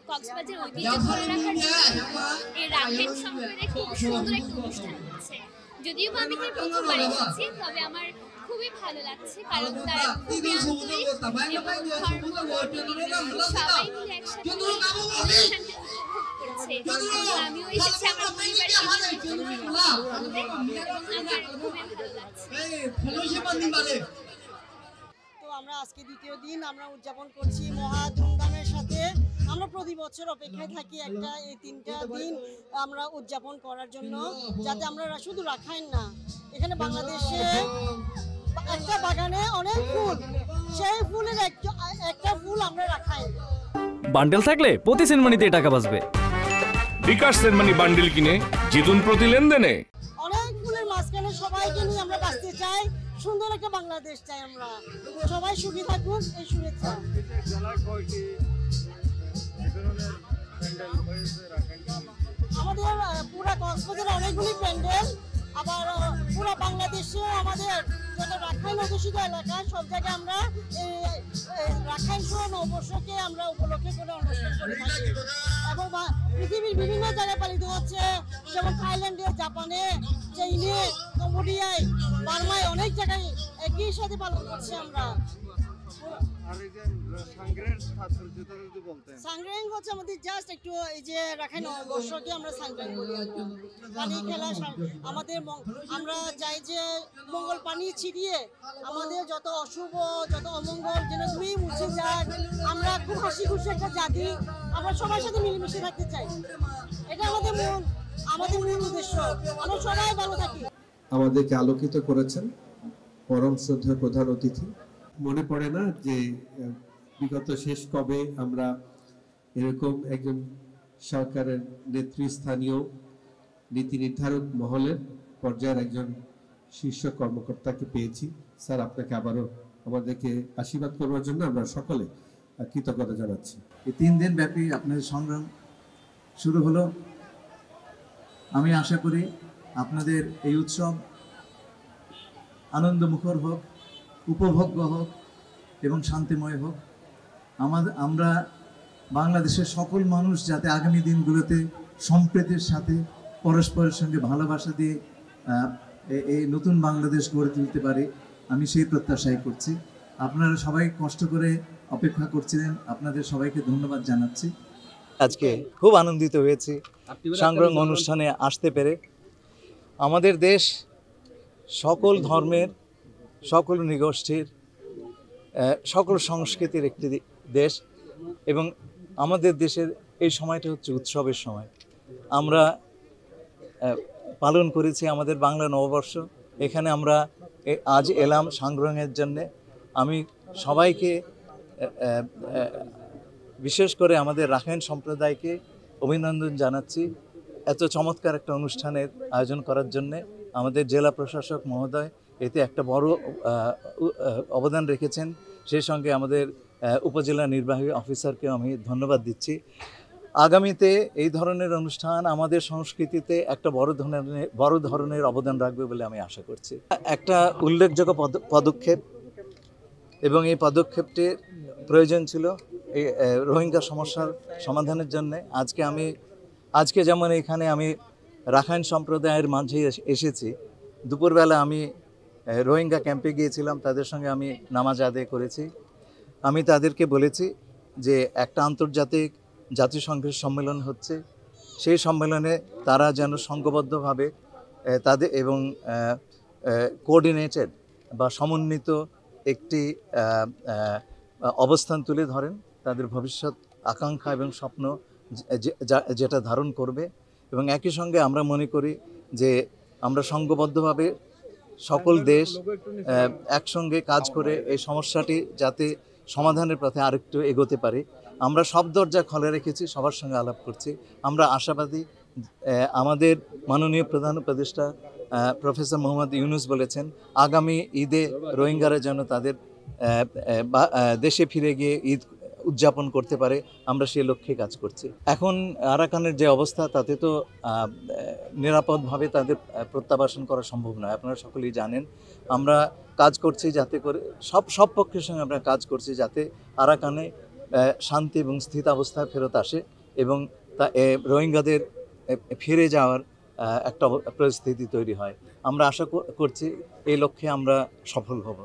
কক্সবাজার ঐতিহ্য ধরে রাখার জন্য এই রাখেন সম্প্রদায়ের খুব সুন্দর একটা অনুষ্ঠান হচ্ছে। যদিও আমি এখানে প্রথমবার এসেছি, তবে আমার খুবই ভালো লাগছে, কারণ তারা খুবই আন্তরিক এবং সবাই মিলে একসাথে অনুষ্ঠানটা উপভোগ করছে। আমিও এসেছি আমার পরিবারকে নিয়ে এবং আমার খুবই ভালো লাগছে। আমরা আজকে দ্বিতীয় দিন আমরা উদযাপন করছি মহা ধুমধামের সাথে। আমরা প্রতি বছর অপেক্ষায় থাকি এই 3টা দিন আমরা উদযাপন করার জন্য, যাতে আমরা শুধু রাখাইন না, এখানে বাংলাদেশে একটা বাগানে অনেক ফুল, সেই ফুলের একটা ফুল আমরা রাখাইন। বান্ডেল থাকলে প্রতি সেনমানিতে টাকা বাঁচবে। বিকাশ সেনমানি বান্ডেল কিনে জিতুন প্রতি লেনদেনে। অনেক ফুলের মাঝখানে সবাইকে নিয়ে আমরা বাঁচতে চাই, সুন্দর একটা বাংলাদেশ চাই, আমরা সবাই সুখী থাকুন, এই শুভেচ্ছা। আমাদের পুরা কক্সবাজারে অনেকগুলি প্যান্ডেল, আবার পুরা বাংলাদেশেও আমাদের যত রাখাইন অধ্যুষিত এলাকা সব জায়গায় আমরা রাখাইন সহ নববর্ষকে আমরা উপলক্ষে করে অনুষ্ঠান করে থাকি এবং পৃথিবীর বিভিন্ন জায়গায় পালিত হচ্ছে, যেমন থাইল্যান্ডে, জাপানে, চীনে, কম্বোডিয়ায়, বার্মায়, অনেক জায়গায় একই সাথে পালন করছি আমরা। সাংগ্রাং হচ্ছে আমাদের জাস্ট একটু এই যে রাখাইন নববর্ষকে আমরা সাংগ্রাং বলি। পানি খেলা আমাদের, আমরা চাই যে মঙ্গল পানি ছিটিয়ে আমাদের যত অশুভ, যত অমঙ্গল যেন তুমি মুছে যাক। আমরা খুব হাসি খুশি একটা জাতি, আমরা সবার সাথে মিলেমিশে থাকতে চাই, এটা আমাদের মূল উদ্দেশ্য। আমরা সবাই ভালো থাকি। আমাদেরকে আলোকিত করেছেন পরম শ্রদ্ধেয় প্রধান অতিথি। মনে পড়ে না যে বিগত শেষ কবে আমরা এরকম একজন সরকারের নেতৃস্থানীয় নীতি নির্ধারক মহলের পর্যায়ের একজন শীর্ষ কর্মকর্তাকে পেয়েছি। স্যার, আপনাকে আবারও আমাদেরকে আশীর্বাদ করবার জন্য আমরা সকলে কৃতজ্ঞতা জানাচ্ছি। এই 3 দিন ব্যাপী আপনাদের সংগ্রাম শুরু হলো। আমি আশা করি আপনাদের এই উৎসব আনন্দমুখর হোক, উপভোগ্য হোক এবং শান্তিময় হোক। আমরা বাংলাদেশের সকল মানুষ যাতে আগামী দিনগুলোতে সম্প্রীতির সাথে পরস্পরের সঙ্গে ভালোবাসা দিয়ে এই নতুন বাংলাদেশ গড়ে তুলতে পারি, আমি সেই প্রত্যাশাই করছি। আপনারা সবাই কষ্ট করে অপেক্ষা করছিলেন, আপনাদের সবাইকে ধন্যবাদ জানাচ্ছি। আজকে খুব আনন্দিত হয়েছি সংগ্রাম অনুষ্ঠানে আসতে পেরে। আমাদের দেশ সকল ধর্মের, সকল নৃগোষ্ঠীর, সকল সংস্কৃতির একটি দেশ এবং আমাদের দেশের এই সময়টা হচ্ছে উৎসবের সময়। আমরা পালন করেছি আমাদের বাংলা নববর্ষ। এখানে আমরা আজ এলাম সংগ্রামের জন্যে। আমি সবাইকে, বিশেষ করে আমাদের রাখাইন সম্প্রদায়কে অভিনন্দন জানাচ্ছি এত চমৎকার একটা অনুষ্ঠানের আয়োজন করার জন্যে। আমাদের জেলা প্রশাসক মহোদয় এতে একটা বড় অবদান রেখেছেন। সেই সঙ্গে আমাদের উপজেলা নির্বাহী অফিসারকে আমি ধন্যবাদ দিচ্ছি। আগামীতে এই ধরনের অনুষ্ঠান আমাদের সংস্কৃতিতে একটা বড় ধরনের অবদান রাখবে বলে আমি আশা করছি। একটা উল্লেখযোগ্য পদক্ষেপ এবং এই পদক্ষেপটির প্রয়োজন ছিল এই রোহিঙ্গা সমস্যার সমাধানের জন্য। আজকে যেমন এখানে আমি রাখাইন সম্প্রদায়ের মাঝে এসেছি, দুপুরবেলা আমি রোহিঙ্গা ক্যাম্পে গিয়েছিলাম, তাদের সঙ্গে আমি নামাজ আদায় করেছি। আমি তাদেরকে বলেছি যে একটা আন্তর্জাতিক জাতিসংঘের সম্মেলন হচ্ছে, সেই সম্মেলনে তারা যেন সংঘবদ্ধভাবে তাদের এবং কোঅর্ডিনেটেড বা সমন্বিত একটি অবস্থান তুলে ধরেন, তাদের ভবিষ্যৎ আকাঙ্ক্ষা এবং স্বপ্ন যেটা ধারণ করবে। এবং একই সঙ্গে আমরা মনে করি যে আমরা সংঘবদ্ধভাবে সকল দেশ একসঙ্গে কাজ করে এই সমস্যাটি যাতে সমাধানের পথে আরেকটু এগোতে পারে। আমরা সব দরজা খোলা রেখেছি, সবার সঙ্গে আলাপ করছি। আমরা আশাবাদী আমাদের মাননীয় প্রধান উপদেষ্টা প্রফেসর মোহাম্মদ ইউনুস বলেছেন আগামী ঈদে রোহিঙ্গারা যেন তাদের দেশে ফিরে গিয়ে ঈদ উদযাপন করতে পারে, আমরা সেই লক্ষ্যে কাজ করছি। এখন আরাকানের যে অবস্থা তাতে তো নিরাপদভাবে তাদের প্রত্যাবাসন করা সম্ভব নয়, আপনারা সকলেই জানেন। আমরা কাজ করছি যাতে করে সব পক্ষের সঙ্গে আমরা কাজ করছি যাতে আরাকানে শান্তি এবং স্থিতাবস্থায় ফেরত আসে এবং রোহিঙ্গাদের ফিরে যাওয়ার একটা পরিস্থিতি তৈরি হয়। আমরা আশা করছি এই লক্ষ্যে আমরা সফল হব।